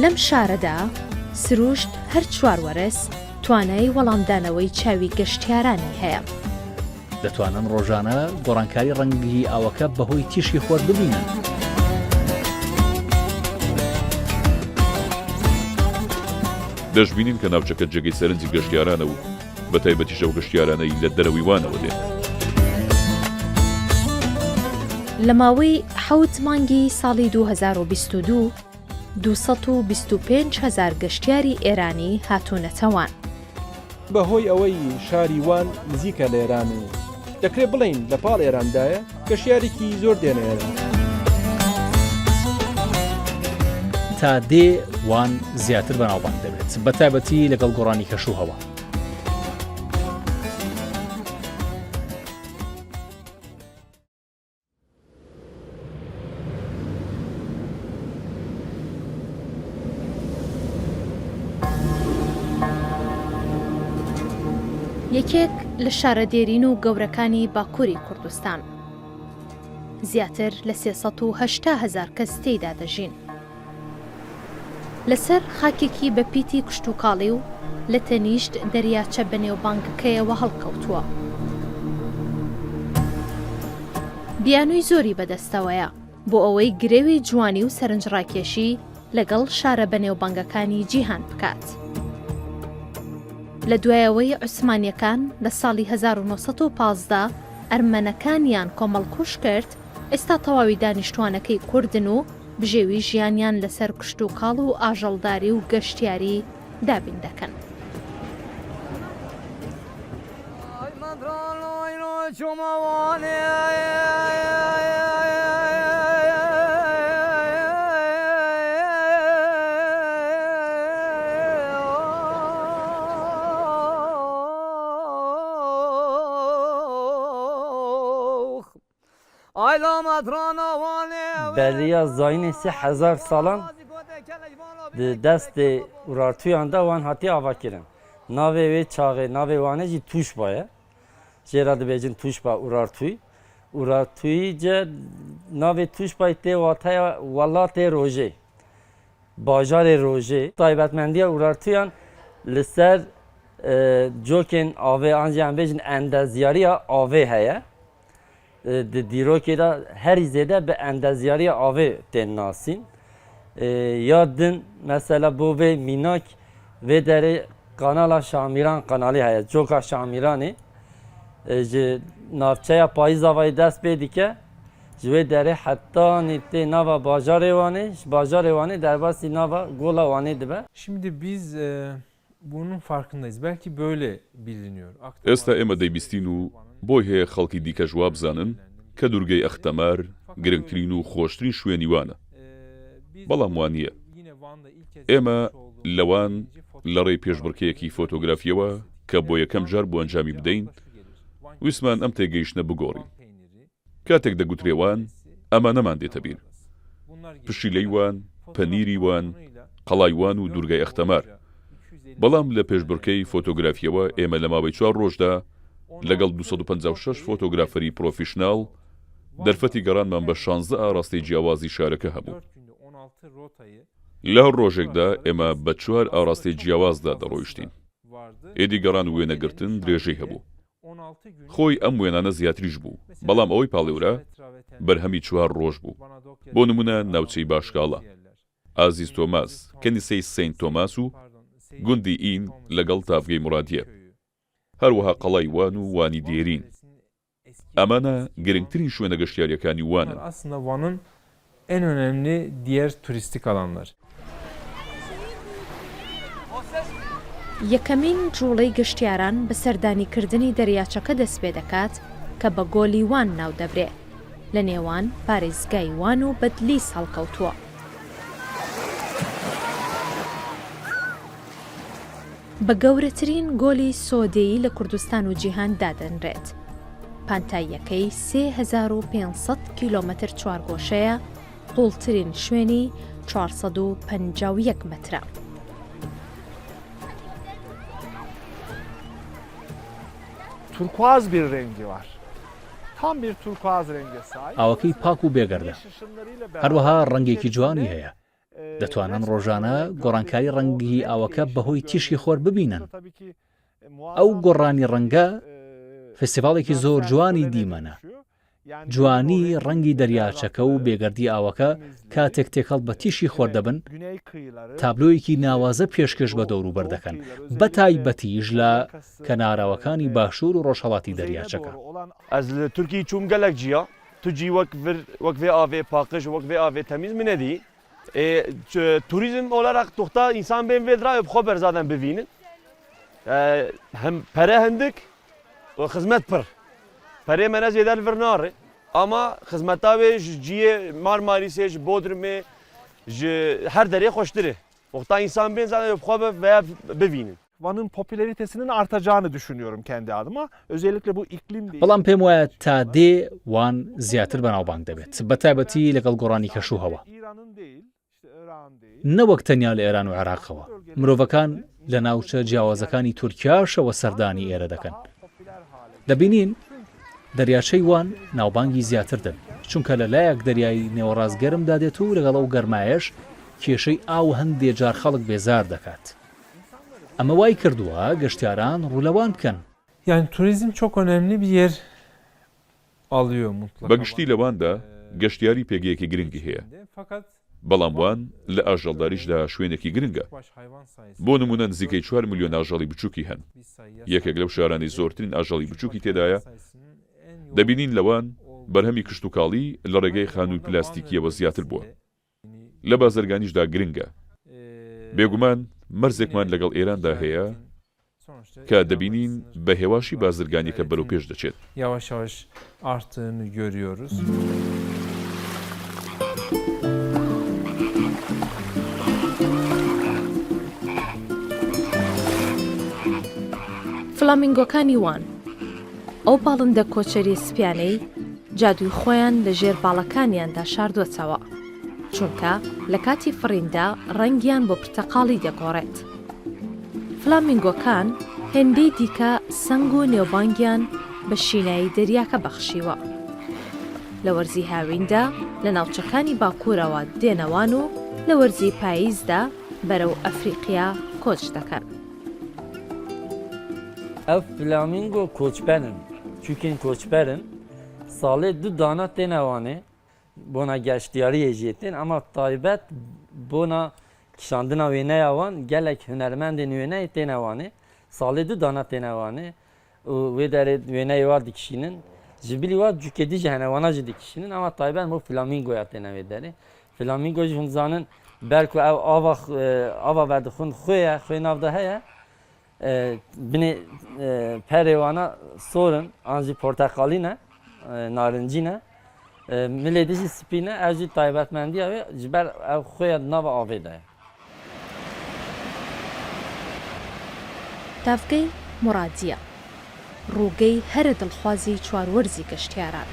لەم شارەدا سروشت هەر 4 وەرس توانای وەڵامدانەوەی چاوی گەشتیارانی هەیە. دەتوانن ڕۆژانە گۆڕانکاری ڕەنگی ئاوەکە بەهۆی تیشی خۆر ببینن. دەشبینین کە ناوچەکە جێگەی سەرنجی گەشتیارانە و بە تایبەتیش ئەو گەشتیارانەی لە دەرەوەی وانەوە دێن. لە ماوەی 7 مانگی ساڵی 2022 225,000 گەشتیاری ئێرانی هاتوونەتەوان. بەهۆی ئەوەی شاری وان نزیکە لە ئێران و دەکرێت بڵین لە پاڵ ئێراندایە گەشتیارێکی زۆر دێنە ئێران. تا دێ وان زیاتر بەناوبانگ دەبێت بە تایبەتی لەگەڵ گۆڕانی کەشوهەوا. یەکێک لە شارەدێرین و گەورەکانی باکووری کوردستان. زیاتر لە 380,000 کەس تێیدا دەژین. لەسەر خاکێکی بە پیتی کشتوکاڵی و لە تەنیشت دەریاچە بەنێوبانگەکەیەوە هەڵکەوتووە. بیانووی زۆری بەدەستەوەیە بۆ ئەوەی گرێوی جوانی و سەرنجڕاکێشی لەگەڵ شارە بەنێوبانگەکانی جیهان بکات. لە دوایەوەی عوسمانیەکان لە ساڵی 1915 ئەرمەنەکانیان کۆمەڵکوش کرد، ئێستا تەواوی دانیشتوانەکەی کوردن و بژێوی ژیانیان لەسەر کشتوکاڵ و ئاژەڵداری و گەشتیاری دابین دەکەن. بەریا زاینê 3000 salan di destê urartuyan da wan hatiye avakirin. Navê wê çaxê navê wan jî Tuşba ye. Jêra dibêjin Tuşba Urartuy. Urartuyî ce navê Tuşbayê tê wateya welatê Rojê. Bajarê Rojê. Taybetmendiya Urartuyan li ser cokên avê an jî em bêjin endezyariya avê heye. Di dîrokê de herî zêde bi endezyariya avê tên nasîn. Ya din mesela bo vê mînak vê derê kanala Şamiran kanalî heye. Coka Şamiranê ji navçeya Payîzavayê dest pê dike. Ji vê derê hettanî tê nava bajarê wanê, ji bajarê wanê derbasî nava gola wanê dibe. Şimdi biz bunun farkındayız. Belki böyle biliniyor. ئێستا ئێمە دەیبیستین و بۆی هەیە خەڵکی دیکەش وا بزانن کە دوورگەی ئەختەمار گرنگترین و خۆشترین شوێنی وانە. بەڵام وانە ئێمە لەوان لە ڕێی پێشبڕکەیەکی فۆتۆگرافیەوە کە بۆ یەکەم جار بۆ ئەنجامی بدەین ویسمان ئەم تێگەیشتنە بگۆڕین. کاتێک دەگوترێوان ئەمە نەمان دێتە بیر. پشیلەی وان، پەنیری وان، قەڵای وان و دوورگای ئەختەمار. بەڵام لە پێشبڕکەی فۆتۆگرافیەوە ئێمە لە ماوەی 4 ڕۆژدا لەگەڵ 256 فۆتۆگرافەری پرۆفیشناڵ دەرفەتی گەڕانمان بە 16 ئاڕاستەی جیاوازی شارەکە هەبوو. لە هەر ڕۆژێکدا ئێمە بە 4 ئاڕاستەی جیاوازدا دەڕۆیشتین. ئێدی گەڕان و وێنەگرتن درێژەی هەبوو. خۆی ئەم وێنانە زیاتریش بوو، بەڵام ئەوەی پاڵێورە بەرهەمی 4 ڕۆژ بوو. بۆ نمونە ناوچەی باشکاڵە، ئازیز تۆماس، کەنیسەی سەینت تۆماس و گوندی ئین لەگەڵ تافگەی مرادیە. هەروەها قەڵای وان و وانی دێرین. ئەمانە گرنگترین شوێنە گەشتیاریەکانی وانن. Aslında Van'ın en önemli diğer turistik alanlar. یەکەمین جوڵەی گەشتیاران بە سەردانیکردنی دەریاچەکە دەست پێ دەکات کە بە گۆلی وان ناو دەبرێ. لە نێوان پارێزگای وان و بەدلیس هەڵکەوتووە. بە گەورەترین گۆلی سۆدەیی لە کوردستان و جیهان دادەنرێت. پانتاییەکەی 3500 کیلۆمەتر چوارگۆشەیە، قوڵترین شوێنی 451 مەترە. Turkuaz bir rengi var. Tam bir turkuaz renge sahip. ئاوەکەی پاک و بێگەردە. هەروەها ڕەنگێکی جوانی هەیە. دەتوانن ڕۆژانە گۆڕانکاری ڕەنگی ئاوەکە بەهۆی تیشی خۆر ببینن. ئەو گۆڕانی ڕەنگە فستیڤاڵێکی زۆر جوانی دیمەنە. جوانی ڕەنگی دەریاچەکە و بێگەردی ئاوەکە کاتێک تێکەڵ بە تیشی خۆر دەبن تابلۆیەکی ناوازە پێشکەش بە دەوروبەر دەکەن بە تایبەتیش لە کەناراوەکانی باشوور و ڕۆژهەڵاتی دەریاچەکە. ئەس لە تورکی چووم گەلێک جیا توجی وەک vê avê paqij wek vê avê temîz min nedî turizm olarak toxta insan bên vê dirayê xwe berzaden bivînin hem pere hindik xizmet pir perê me ne zêde li vir nare ama xizmeta wê ji ciyê Marmarîsê ji Bodrumê ji her derê xweştir e toxta insan bên zaten xwe veya bivînin. Van'ın popülaritesinin artacağını düşünüyorum kendi adıma. Özellikle bu iklim değil. بەڵام پێم وایە تا دێ وان زیاتر بەناوبانگ دەبێت بە تایبەتی لەگەڵ گۆڕانی کەشوهەوە نەوەک تەنیا لە ئێران و عێراقەوە. مرۆڤەکان لە ناوچە جیاوازەکانی تورکیاشەوە سەردانی ئێرە دەکەن. دەبینین دەریاچەی وان ناوبانگی زیاتر دەن چونکە لەلایەک دەریای نێوەڕاستگەرمدا دێت و لەگەڵ ئەو گەرمایش کێشەی ئاو هەندێ جار خەڵک بێزار دەکات. ئەمە وای کردووە گەشتیاران ڕوولەوان بکەن. Yani turizm çok önemli bir yer alıyor mutlaka. بەگشتی لەواندا گەشتیاری پێگەیەکی گرنگی هەیە. بەڵام وان لە ئاژەڵداریشدا شوێنێکی گرنگە. بۆ نمونە نزیکەی 4 ملیۆن ئاژەڵی بچووکی هەن. یەکێک لەو شارانەی زۆرترین ئاژەڵی بچووکی تێدایە. دەبینین لەوان بەرهەمی کشت و کاڵی لە ڕێگەی خانووی پلاستیکیەوە زیاتر بووە. لە بازرگانیشدا گرنگە. بێگومان مەرزێکمان لەگەڵ ئێراندا هەیە کە دەبینین بە هێواشی بازرگانیەکە بەرەو پێش دەچێت. Yavaş yavaş arttığını görüyoruz. فلامینگۆکانی وان ئەو باڵندە کۆچەری سپیانەی جادوی خۆیان لە ژێر باڵەکانیاندا شاردووەتەوە چونکە لە کاتی فڕیندا ڕەنگیان بۆ پرتەقاڵی دەگۆڕێت. فلامینگۆکان هێندەی دیکە سەنگ و نێوبانگیان بە شینایی دەریاکە بەخشیوە. لە وەرزی هاویندا لە ناوچەکانی باکوورەوە دێنەوان و لە وەرزی پاییزدا بەرەو ئەفریقیا کۆچ دەکەن. Ev flamingo koçberin. Çünkü koçberin salê du dana têne wanê bona geştiyariyê jê tên ama taybet bona kişandina wêneya wan gelek hunermendên wêneyê têne wanê salê du dana têne wanê û wê derê wêneyê wa dikişînin ji bilî wa cukêdî ji henewana jî dikişînin ama taybet bu flamingoya têne wê derê. Flamingo jî hûn zanin ber ku ev ava verdixwin xwe ye xwe nav de heye binê perê wana sorin an jî porteqalî ne narincî ne milê de jî spî ne ev jî taybetmendiya wê ji ber ev xwe ya nava avê de ye. تافگەی مورادیە ڕووگەی هەرە دڵخوازی چواروەرزی گەشتیاران.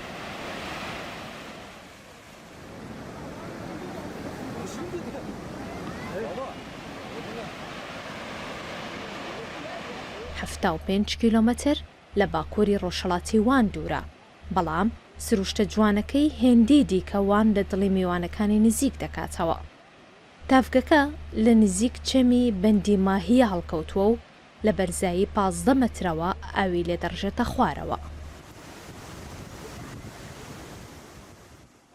هەفتا و 5 کیلۆمەتر لە باکووری ڕۆژهەڵاتی وان دوورە بەڵام سروشتە جوانەکەی هێندی دیکە وان لە دڵی میوانەکانی نزیک دەکاتەوە. تافگەکە لە نزیک چەمی بەندی ماهیە هەڵکەوتووە و لە بەرزایی 15 مەترەوە ئاوی لێ دەڕژێتە خوارەوە.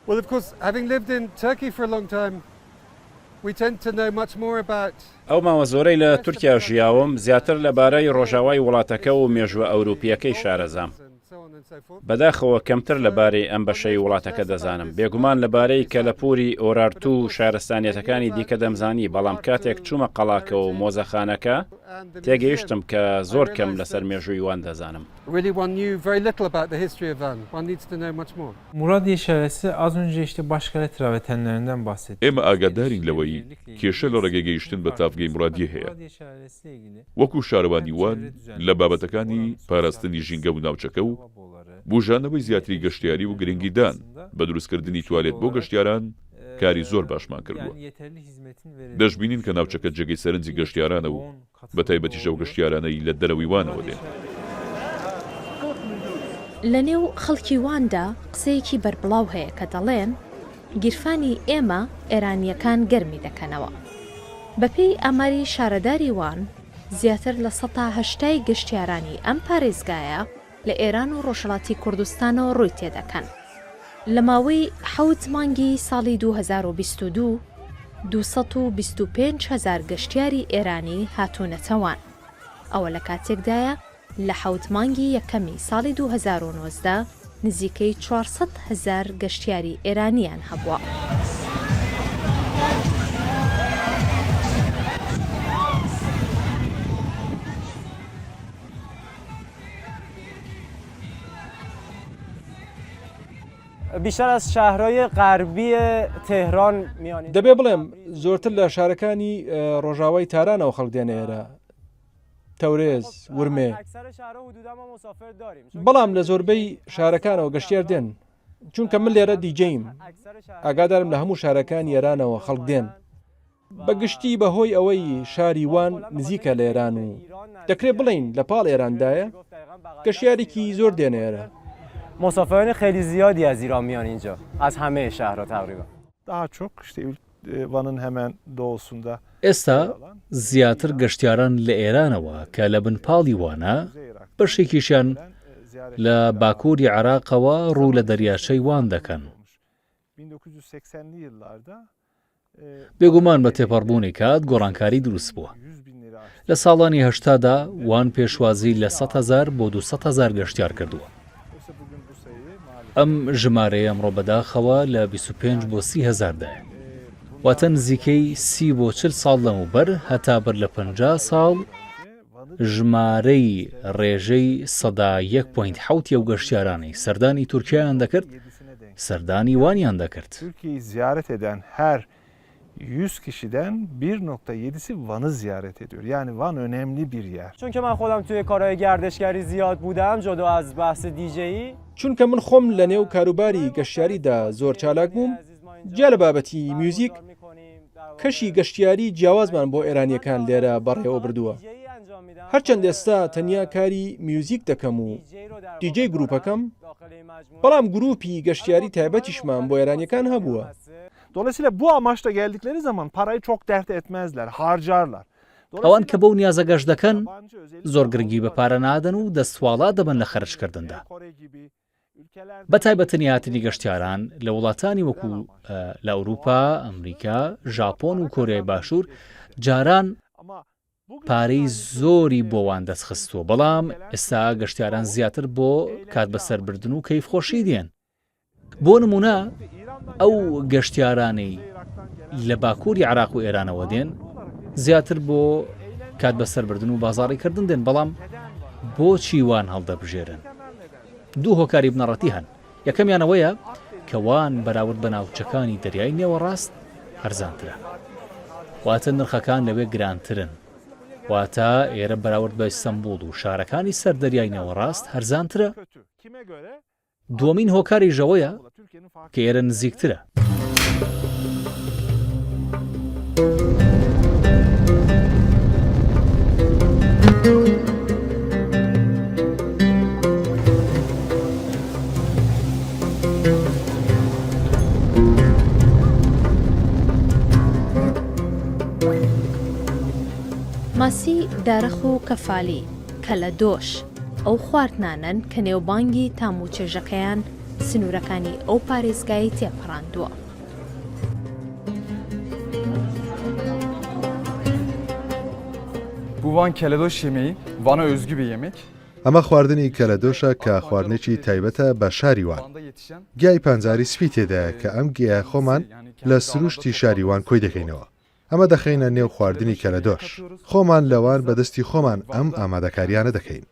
Well, of course, having lived in Turkey for a long time, we tend to know much more about ئەو ماوە زۆرەی لە تورکیا ژیاوم زیاتر لەبارەی ڕۆژاوای وڵاتەکە و مێژووە ئەوروپیەکەی شارەزام. بەداخەوە کەمتر لەبارەی ئەم بەشەی وڵاتەکە دەزانم. بێگومان لەبارەی کەلەپوری ئۆرارتو و شارستانیەتەکانی دیکە دەمزانی بەڵام کاتێک چوومە قەڵاکە و مۆزەخانەکە تێگەیشتم کە زۆر کەم لەسەر مێژووی وان دەزانم. Muradiye şelalesi az önce işte Başkale travertenlerinden bahsettik. ئێمە ئاگادارین لەوەی کێشە لە ڕێگەگەیشتن بە تافگەی مرادیە هەیە. وەکو شارەوانی وان لە بابەتەکانی پاراستنی ژینگە و ناوچەکە و بژانەوەی زیاتری گەشتیاری و گرنگیدان بە دروستکردنی توالێت بۆ گەشتیاران کاری زۆر باشمان کردووە. دەشبینین کە ناوچەکە جێگەی سەرنجی گەشتیارانە و بە تایبەتیشە و گەشتیارانەی لە دەرەوەی وانەوە دێن. لە نێو خەڵکی واندا قسەیەکی بەربڵاو هەیە کە دەڵێن گیرفانی ئێمە ئێرانیەکان گەرمی دەکەنەوە. بەپێی ئاماری شارەداری وان زیاتر لە 180 گەشتیارانی ئەم پارێزگایە لە ئێران و ڕۆژهەڵاتی کوردستانەوە ڕووی تێدەکەن. لە ماوەی 7 مانگی ساڵی 2022 225,000 گەشتیاری ئێرانی هاتوونەتەوان. ئەوە لە کاتێکدایە لە 7 مانگی یەکەمی ساڵی 2019 نزیکەی 400,000 گەشتیاری ئێرانیان هەبووە. بیشتر از شهرهای غربی تهران میانید. دەبێ بڵێم زۆرتر لە شارەکانی ڕۆژاوای تارانەوە خەڵک دێنە ئێرە، تەورێز، ورمێ. بەڵام لە زۆربەی شارەکانەوە گەشتیار دێن، چونکە من لێرە دیجەیم، ئاگادارم لە هەموو شارەکانی ئێرانەوە خەڵک دێن. بەگشتی بەهۆی ئەوەی شاری وان نزیکە لە ئێران و دەکرێت بڵین لە پاڵ ئێراندایە، گەشتیارێکی زۆر دێنە ئێرە. مسافران خیلی زیادی از ایران میان اینجا، از همه شهرها تقریبا. Daha çok işte Van'ın hemen doğusunda. ئێستا زیاتر گەشتیاران لە ئێرانەوە کە لە بنپاڵی وانە بەشێکیشیان لە باکووری عێراقەوە ڕوو لە دەریاچەی وان دەکەن. 1980'li yıllarda بێگومان بە تێپەڕبوونی کات گۆڕانکاری دروست بووە. لە ساڵانی هەشتادا وان پێشوازی لە 100,000 بۆ 200,000 گەشتیار کردووە. ئەم ژمارەیە ئەمڕۆ بەداخەوە لە 25 بۆ 30,000دایە. واتە نزیکەی 30 بۆ 40 ساڵ لەموبەر هەتا بەر لە 50 ساڵ ژمارەی ڕێژەی 1.7 و گەشتیارانی سەردانی تورکیایان دەکرد، سەردانی وانیان دەکرد. Türkiye'yi ziyaret eden her 100 kişiden 1.7'si Van'ı ziyaret ediyor. Yani Van önemli bir yer. چون که من خودم توی کارهای گردشگری زیاد بودم جدا از بحث دیجی، چونکە من خۆم لە نێو کاروباری گەشتیاریدا زۆر چالاک بووم، جا لە بابەتی میوزیک کەشی گەشتیاری جیاوازمان بۆ ئێرانیەکان لێرە بەڕێوە بردووە. هەرچەند ئێستا تەنیا کاری میوزیک دەکەم و دیجەی گروپەکەم، بەڵام گروپی گەشتیاری تایبەتیشمان بۆ ئێرانیەکان هەبووە. Dolayısıyla bu amaçla geldikleri zaman parayı çok dert etmezler, harcarlar. ئەوان کە بەو نیازە گەشت دەکەن زۆر گرنگی بە پارە نادەن و دەستواڵا دەبن لە خەرجکردندا. بە تایبەتنی هاتنی گەشتیاران لە وڵاتانی وەکو لە ئەوروپا، ئەمریکا، ژاپۆن و کۆریای باشوور جاران پارەی زۆری بۆوان دەستخستووە، بەڵام ئێستا گەشتیاران زیاتر بۆ کات بەسەربردن و کەیفخۆشی دێن. بۆ نمونە ئەو گەشتیارانەی لە باکووری عێراق و ئێرانەوە دێن زیاتر بۆ کات بەسەربردن و بازاڕیکردن دێن، بەڵام بۆچی وان هەڵدەبژێرن؟ دوو هۆکاری بنەڕەتی هەن. یەکەمیانەوەیە کە وان بەراورد بە ناوچەکانی دەریای نێوەڕاست هەرزانترە، واتە نرخەکان لەوێ گرانترن، واتە ئێرە بەراورد بە ئیستەنبوڵ و شارەکانی سەر دەریای نێوەڕاست هەرزانترە. دووەمین هۆکاری ژەوەیە کە ئێرە نزیکترە. ماسی دارەخ و کەفالی کە لە دۆش ئەو خواردنانن کە نێوبانگی تام و چێژەکەیان سنوورەکانی ئەو پارێزگایی تێپەڕاندووە. Bu Van keledoş yemeği, Van'a özgü bir yemek. ئەمە خواردنی کەلەدۆشە کە خواردنێکی تایبەتە بە شاری وان. گیای پانزاری سپی تێدایە کە ئەم گیایە خۆمان لە سروشتی شاری وان کۆی دەکەینەوە. ئەمە دەخینە نێو خواردنی کەلەدۆش. خۆمان لەوان بەدەستی خۆمان ئەم ئامادەکاریانە دەکەین.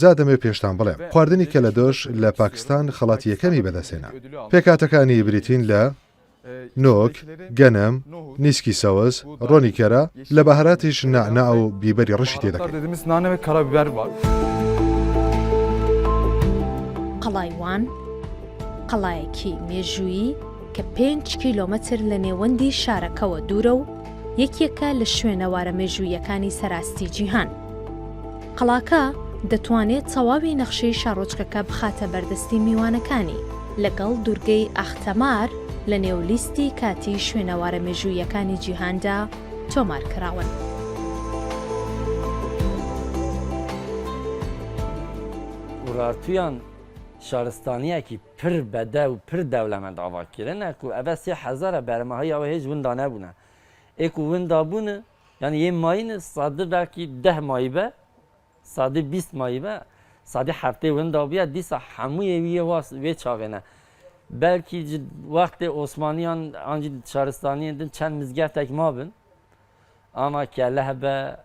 جا دەمێ پێشتان بڵێم خواردنی کەلەدۆش لە پاکستان خەڵاتی یەکەمی بەدەستێنە. پێکاتەکانی بریتین لە نۆک، گەنم، نیسکی سەوز، ڕۆنیکەرە، لە بەهاراتیش نەعنا و بیبەری ڕەشی تێدەکەین. قەڵای وان قەڵایەکی مێژوویی کە 5 کیلۆمەتر لە نێوەندی شارەکەوە دوورە و یەکێکە لە شوێنەوارە مێژوویەکانی سەراستی جیهان. قەڵاکە دەتوانێت تەواوی نەخشەی شارۆچکەکە بخاتە بەردەستی میوانەکانی لەگەڵ دوورگەی ئاختەمار لە نێو لیستی کاتی شوێنەوارە مێژوویەکانی جیهاندا تۆمار کراون. urartuyan şaristaniyekî pir bede û pir dewlemend ava kirine ku ev 3000 bermahî ew hêj winda nebûne. Ê ku winda bûne yani yê mayîne sadî belkî 10 mayî be, sadî 20 mayî be, sadî heftê winda bûye dîsa hemûyê wî wê çavê ne. Belkî wextê Osmaniyan an jî şaristaniyên din çend mizgeftek mabin. Ama kelle hebe,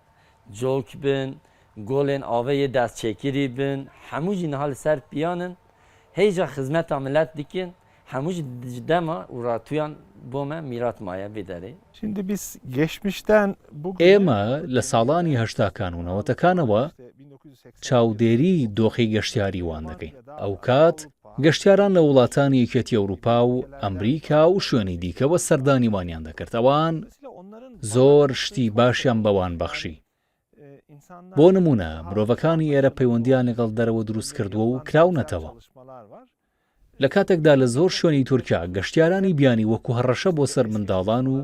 cok bin, golên aveyê destçêkirî bin, hemû jî niha li ser piyanin, hêja xizmeta millet dikin, hemû jî ji dema urartuyan bo me mîrat maye vê derê. Şimdi biz geçmişten ئێمە لە ساڵانی هەشتاکان و نەوەتەکانەوە چاودێری دۆخی گەشتیاری وان دەکەین. ئەو کات گەشتیاران لە وڵاتانی یەکێتی ئەوروپا و ئەمریکا و شوێنی دیکەوە سەردانی وانیان دەکرد. ئەوان زۆر شتی باشیان بەوان بەخشی. بۆ نمونە مرۆڤەکانی ئێرە پەیوەندیان لەگەڵ دەرەوە دروست کردووە و کراونەتەوە. لە کاتێکدا لە زۆر شوێنی تورکیا گەشتیارانی بیانی وەکو هەڕەشە بۆ سەر منداڵان و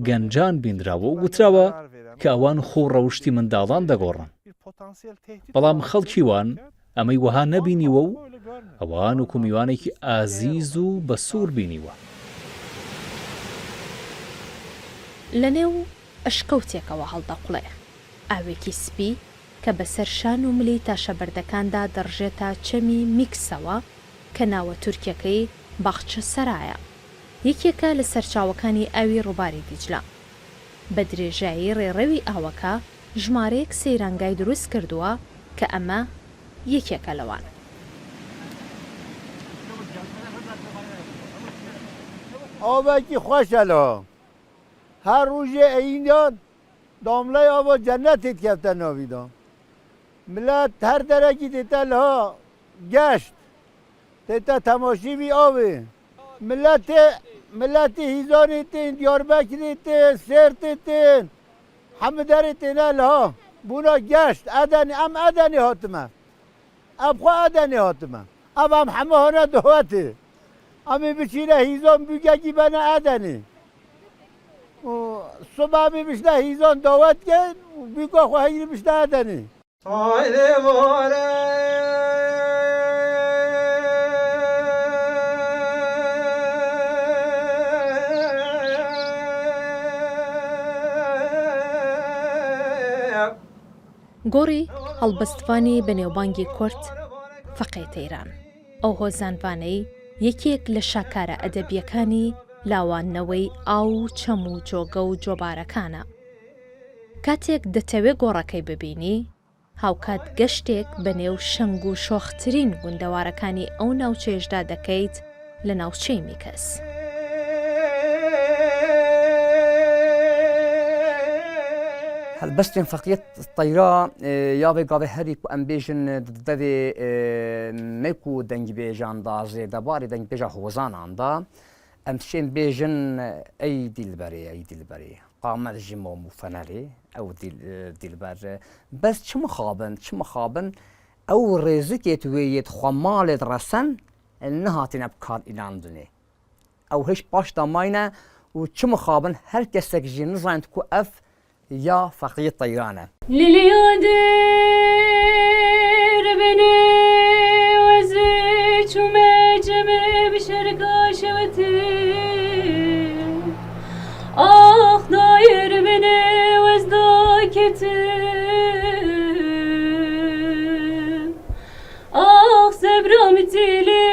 گەنجان بینراوە و گوتراوە کە ئەوان خۆ ڕەوشتی منداڵان دەگۆڕن. بەڵام خەڵکی وان ئەمەی وەها نەبینیوە و ئەوان وەکو میوانێکی ئازیز و بە سوور بینیوە. لە نێو ئەشکەوتێکەوە هەڵدەقوڵێ ئاوێکی سپی کە بەسەر شان و ملی تاشەبەردەکاندا دەڕژێتە چەمی میکسەوە کە ناوە تورکیەکەی باخچە سەرایە. یەکێکە لە سەرچاوەکانی ئاوی ڕووباری دیجلە. بە درێژایی ڕێڕەوی ئاوەکە ژمارەیەک سەیرانگای دروست کردووە کە ئەمە یەکێکە لەوان. ئاوێکی خۆشە لەوە. هەر ڕۆژێ ئەینیان داملای ئاوا جەنەتێت کەوتە ناویدا. ملەت هەر دەرەکی دێتە لەها گەشت تێتە تەماشیوی ئاوێ. ملەتی هیزانê tên, Diyarbekirê tên, Sêrtê tên, hemû derê têne liha bûna geşt Edenê em Edenê hatime. Em xwe Edenê hatime. Ev em hemû hane dawetê. Em ê biçîne hîzan bûgekî bene Edenê. Soba em ê bişne hîzan dawet kin û bûka xwe heyî bişne Edenê. Haydi vare گۆڕی هەڵبەستوانی بەنێوبانگی کورد فەقێ تەیران. ئەو هۆزانوانەی یەکێک لە شاکارە ئەدەبیەکانی لاوانەوەی ئاو و چەم و جۆگە و جۆبارەکانە. کاتێک دەتەوێت گۆڕەکەی ببینی، هاوکات گەشتێک بەنێو شەنگ و شۆخترین گوندەوارەکانی ئەو ناوچەیەشدا دەکەیت لە ناوچەی میکەس. هەلبەستێن فەقیەت تەیرا یاوێ گاوێ هەری کو ئەم بێژن دەvê مێک و دەنگبێژان داژێ دەبارێ دەنگبێژە هۆزاناندا ئەم شێن بێژن ئەی دیلبەرێ ئەی دیلبەرێ قامەت ژی مۆم و فەنەرێ ئەو دیلبەر بەس چ مخابن ئەو ڕێزکێت وێیت خۆماڵێت ڕەسەن نەهاتینە بکار ئیلاندنێ ئەو هیچ باش داماینە و چ مخابن هەر کەسێک ژی نزانێت کو ئەف یا فەقیە تەیرانە لیلیادر بنێ وەزێ چومە جەمە بشەرگا شەوەتێ ئاخ دایر بنێ وەزدا کێتێ ئاخ سەبرام تێلێ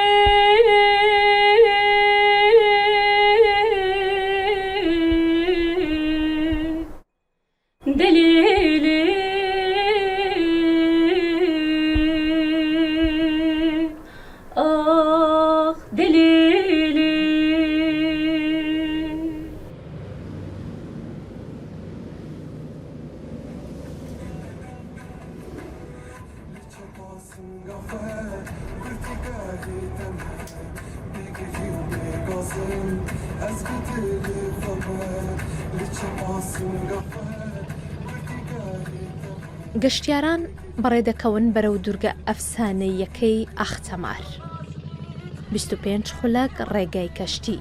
گەشتیاران بەڕێدەکەون بەرەو دوورگە ئەفسانەیەکەی ئاختەمار. 25 خولەک ڕێگای کەشتی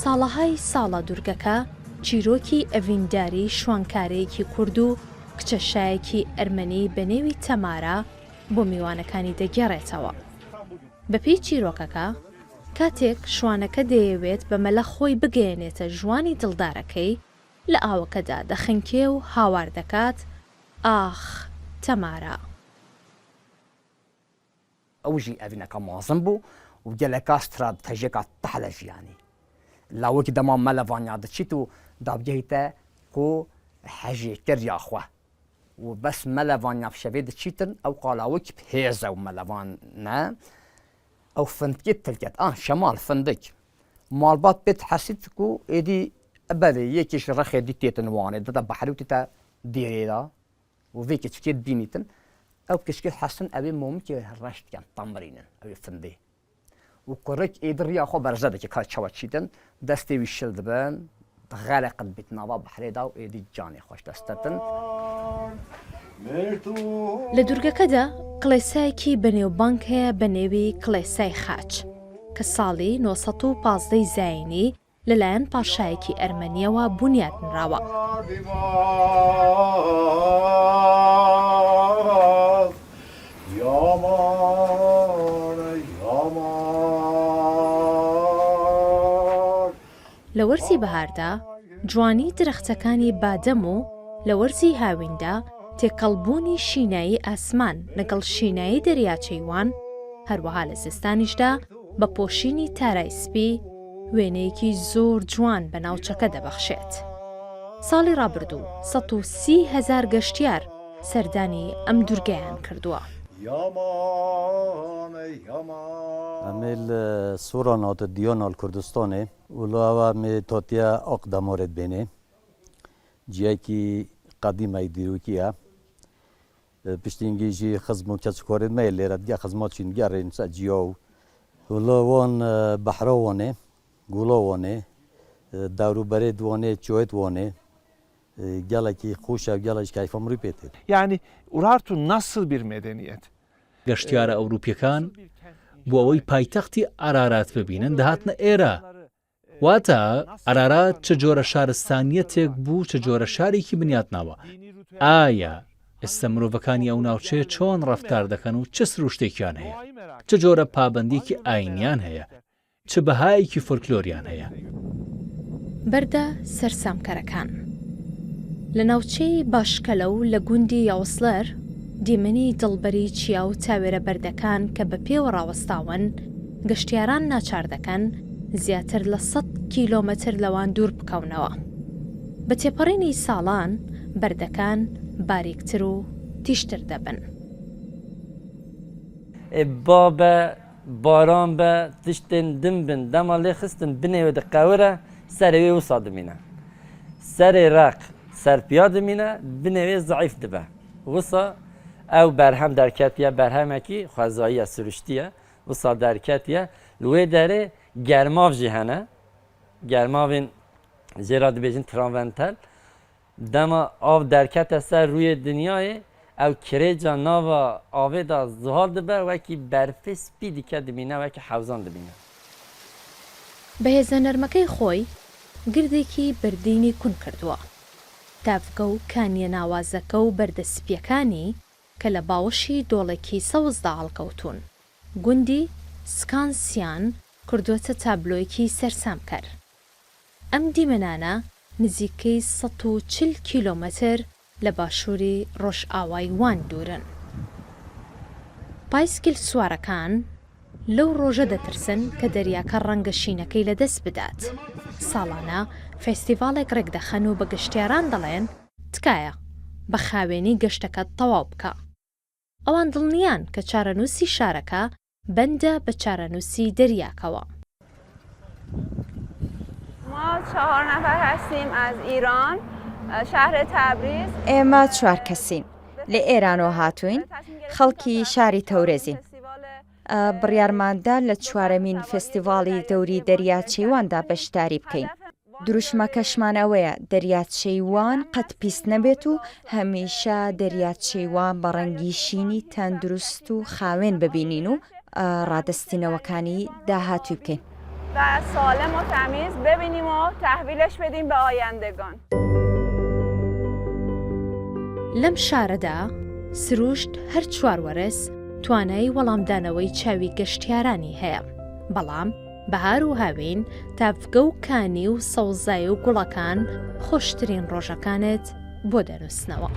ساڵەهای ساڵە دوورگەکە چیرۆکی ئەڤینداری شوانکارەیەکی کورد و کچە شایەکی ئەرمەنی بە نێوی تەمارە بۆ میوانەکانی دەگێڕێتەوە. بەپێی چیرۆکەکە کاتێک شوانەکە دەیەوێت بە مەلە خۆی بگەێنێتە ژوانی دڵدارەکەی لە ئاوەکەدا دەخنکێ و هاوار دەکات ئاخ تەمارە. ئەوژی ئەڤینەکە مازم بوو و گەلەکە ستراتەژێکە تەح لە ژیانی لاوەکی دەما مەلەڤانیا دەچیت و دابگەیتە کۆ حەژێکرد یاخوا و بەس مەلەڤانیا شەوێ دەچیتن ئەو قاڵاوەکی هێزە و مەلەڤانە ئەو فندکێت تلکێت شەمال فندک ماڵبات بێت حەسیت و ئێدی ئەبەێ یەکیش ڕەخێدی تێتن وانێ دەدا بەحروتیتە دێرێدا و vêkê çikê bînîtin ew kişkê hesin ew ê momikê reştken tamrînin ew ê findê û kurek êdî riya xwe berze dike ka çawa çîtin destê wî şil dibin xeleqin bîtin ava bihrê da û êdî canê xweş destetin. لە دوورگەکەدا کڵێسایەکی بەنێوبانگ هەیە بە نێوی کڵێسای خاچ کە ساڵی 915 زاینی لەلایەن پاشایەکی ئەرمەنیەوە بنیادنراوە. لە وەرزی بەهاردا جوانی درەختەکانی بادەم و لە وەرزی هاویندا تێکەڵبوونی شینایی ئاسمان لەگەڵ شینایی دەریاچەیوان هەروەها لە زستانیشدا بە پۆشینی تارای سپی وێنەیەکی زۆر جوان بە ناوچەکە دەبەخشێت. ساڵی ڕابردوو 130,000 گەشتیار سەردانی ئەم دوورگەیان کردووە. ئەمێ لە سوورا ناوتە دیۆنال کوردستانê û li ava me totiya Aqdamorê bêne ciyekî qedîmeyî dîrokî ye piştîngî jî xizm û keçkorên me lêre dige xizmat çîn gerên ser ciya û li wan behra wanê gula wanê dewrûberê wanê çoyet wanê gelekî xweş ew gelek ji keyfa mirî pê tê. Yani Urartu nasıl bir medeniyet? گەشتیارە ئەوروپیەکان بۆ ئەوەی پایتەختی ئارارات ببینن دەهاتنە ئێرە. واتە ئارارات چه جۆرە شارستانیەتێک بوو چه جۆرە شارێکی بنیاتناوە. ئایا ئێستا مرۆڤەکانی ئەو ناوچەیە چۆن ڕەفتار دەکەن و چه سروشتێکیان هەیە؟ چه جۆرە پابەندێکی ئاینیان هەیە؟ چه بەهایەکی فۆلکلۆریان هەیە؟ بەردە سەرسامکەرەکان لە ناوچەی باشکەلە و لە گوندی یاوسلەر دیمەنی دڵبەری چیا و تاوێرە بەردەکان کە بە پێوە ڕاوەستاون گەشتیاران ناچار دەکەن زیاتر لە 100 کیلۆمەتر لەوان دوور بکەونەوە. بە تێپەڕینی ساڵان بەردەکان باریکتر و تیشتر دەبن. با بە باران بە تشتên dim bin dema lê xistin binê de qewire serê wê wisa dimîne. Serê req serpiya dimîne binê wê zayıf dibe. Wisa ew berhem derketiye berhemekî xwezayiya sürüştiye wisa derketiye li wê derê germav jî hene germavên jêra dibêjin tranventel dema av derkete ser rûyê dinyayê ew kirêca nava avê da zihal dibe wekî berfê spî dike dimîne wekî hewzan dimîne. بەهێزە نەرمەکەی خۆی گردێکی بردینی کون کردووە. تافگە و کانیە ناوازەکە و بەردەسپیەکانی کە لە باوەشی دۆڵێکی سەوزدا هەڵکەوتون. گوندی سکانسیان کردووەتە تابلۆیەکی سەرسامکەر. ئەم دیمەنانە نزیکەی 140 کیلۆمەتر لە باشووری ڕۆژئاوای وان دوورن. پایسکل سوارەکان لەو ڕۆژە دەترسن کە دەریاکە ڕەنگە شینەکەی لەدەست بدات. ساڵانە فێستیڤالێک ڕێکدەخەن و بە گەشتیاران دەڵێن تکایە بە خاوێنی گەشتەکەت تەواو بکە. ئەوان دڵنیان کە چارەنووسی شارەکە بەندە بە چارەنووسی دەریاکەوە. ما 4 نفر هستیم از ایران شهر تبریز. ئێمە 4 کەسین لە ئێرانەوە هاتوین خەڵکی شاری تەورێزین. بڕیارماندا لە 4مین فستیڤاڵی دەوری دەریاچەیواندا بەشداری بکەین. دروشمەکەشمان ئەوەیە دەریاچەیوان قەت پیست نەبێت و هەمیشە دەریاچەیوان بە ڕەنگی شینی تەندروست و خاوێن ببینین و ڕادستینەوەکانی داهاتوی بکەین. و سالم و تمیز ببینیم و تحویلش بدیم به آیندگان. لەم شارەدا سروشت هەر چواروەرس توانای وەڵامدانەوەی چاوی گەشتیارانی هەیە، بەڵام بەهار و هاوین تافگە و کانی و سەوزای و گوڵەکان خۆشترین ڕۆژەکانت بۆ دەنووسنەوە.